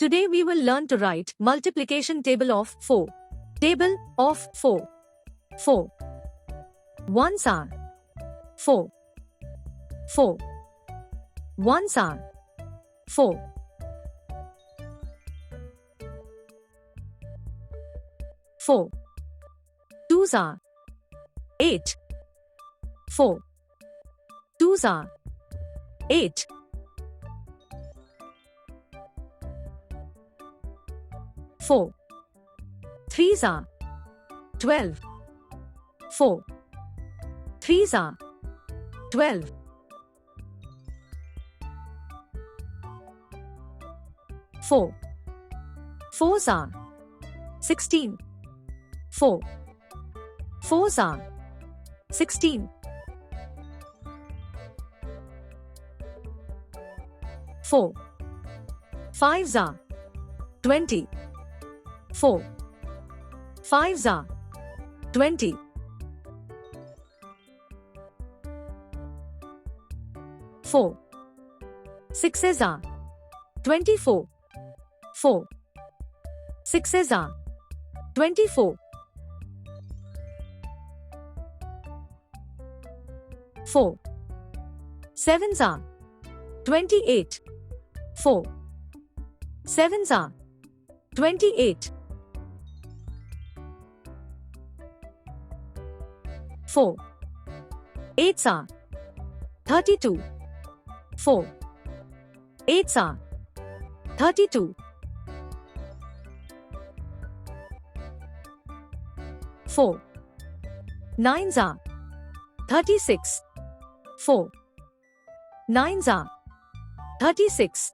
Today we will learn to write multiplication table of 4. Table of 4. 4 ones are 4. 4 ones are 4. 4 twos are 8. 4 twos are 8. 4 threes are 12. 4 threes are 12. 4 fours are 16. 4 fours are 16. 4 fives are 20. 4 fives are 20. 4 sixes are 24. 4 sixes are 24. 4 sevens are 28. 4 sevens are 28. 4 eights are 32. 4 eights are 32. 4 nines are 36. 4 nines are 36.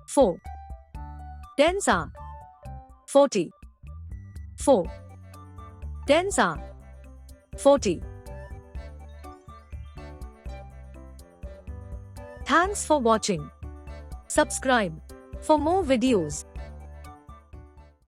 4 tens are 40. 4 tens are 40. Thanks for watching. Subscribe for more videos.